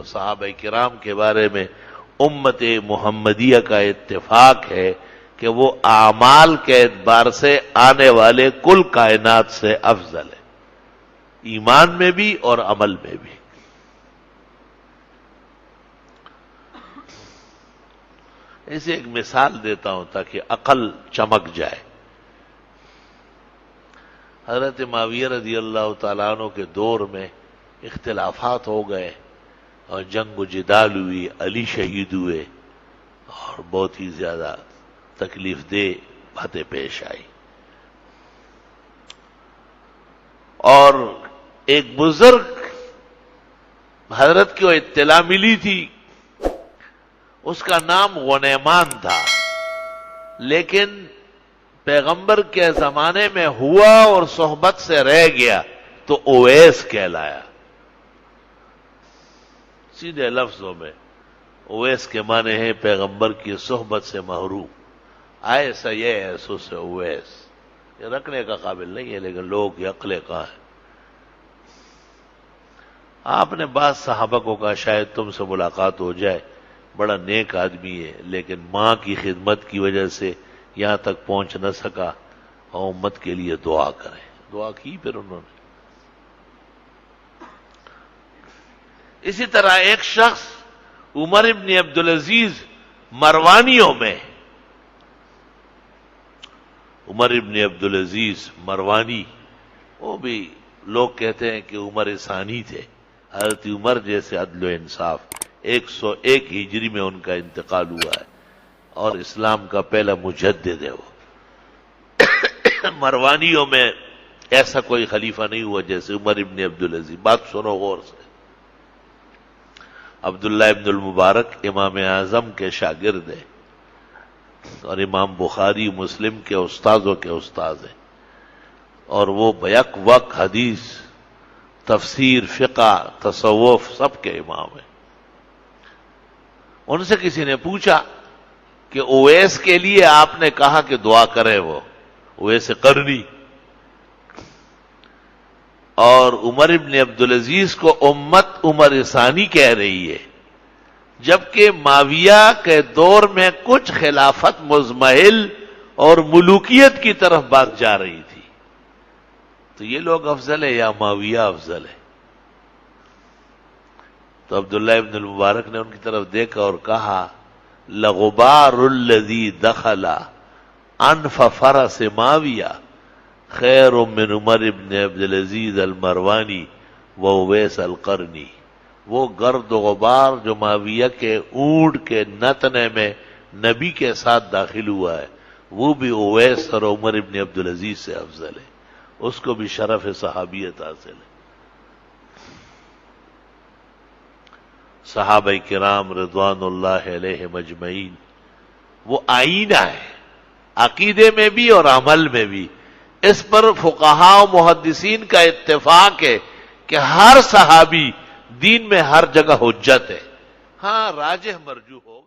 صحابہ کرام کے بارے میں امت محمدیہ کا اتفاق ہے کہ وہ اعمال کے اعتبار سے آنے والے کل کائنات سے افضل ہے، ایمان میں بھی اور عمل میں بھی۔ اسے ایک مثال دیتا ہوں تاکہ عقل چمک جائے۔ حضرت معاویہ رضی اللہ تعالیٰ عنہ کے دور میں اختلافات ہو گئے اور جنگ و جدال ہوئی، علی شہید ہوئے اور بہت ہی زیادہ تکلیف دہ باتیں پیش آئی، اور ایک بزرگ حضرت کو اطلاع ملی تھی، اس کا نام غنیمان تھا، لیکن پیغمبر کے زمانے میں ہوا اور صحبت سے رہ گیا تو اویس کہلایا۔ سیدھے لفظوں میں اویس کے معنی ہے پیغمبر کی صحبت سے محروم، ایسا یہ ایسو سے اویس، یہ رکھنے کا قابل نہیں ہے، لیکن لوگ یہ عقلے کا ہے۔ آپ نے بعض صحابہ کو کہا شاید تم سے ملاقات ہو جائے، بڑا نیک آدمی ہے، لیکن ماں کی خدمت کی وجہ سے یہاں تک پہنچ نہ سکا، اور امت کے لیے دعا کریں۔ دعا کی پھر انہوں نے۔ اسی طرح ایک شخص عمر ابن عبدالعزیز مروانیوں میں، عمر ابن عبدالعزیز مروانی، وہ بھی لوگ کہتے ہیں کہ عمر ثانی تھے، حضرت عمر جیسے عدل و انصاف، 101 ہجری میں ان کا انتقال ہوا ہے اور اسلام کا پہلا مجدد ہے وہ۔ مروانیوں میں ایسا کوئی خلیفہ نہیں ہوا جیسے عمر ابن عبدالعزیز۔ بات سنو غور سے۔ عبداللہ ابن المبارک امام اعظم کے شاگرد ہیں اور امام بخاری مسلم کے استاذوں کے استاذ ہیں، اور وہ بیک وقت حدیث، تفسیر، فقہ، تصوف سب کے امام ہیں۔ ان سے کسی نے پوچھا کہ اویس کے لیے آپ نے کہا کہ دعا کرے، وہ اویس قرنی، اور عمر ابن عبدالعزیز کو امت عمر ثانی کہہ رہی ہے، جبکہ معاویہ کے دور میں کچھ خلافت مزمحل اور ملوکیت کی طرف بات جا رہی تھی، تو یہ لوگ افضل ہے یا معاویہ افضل ہے؟ تو عبداللہ ابن المبارک نے ان کی طرف دیکھا اور کہا لغبار الذی دخل انف فرس معاویہ خیر من عمر ابن عبدالعزیز المروانی و اویس القرنی۔ وہ گرد و غبار جو معاویہ کے اونٹ کے نتنے میں نبی کے ساتھ داخل ہوا ہے، وہ بھی اویس اور عمر ابن عبدالعزیز سے افضل ہے، اس کو بھی شرف صحابیت حاصل ہے۔ صحابہ کرام رضوان اللہ علیہم اجمعین وہ آئینہ ہے، عقیدے میں بھی اور عمل میں بھی۔ اس پر فقہاء و محدثین کا اتفاق ہے کہ ہر صحابی دین میں ہر جگہ حجت ہے۔ ہاں راجح مرجوح ہوگا۔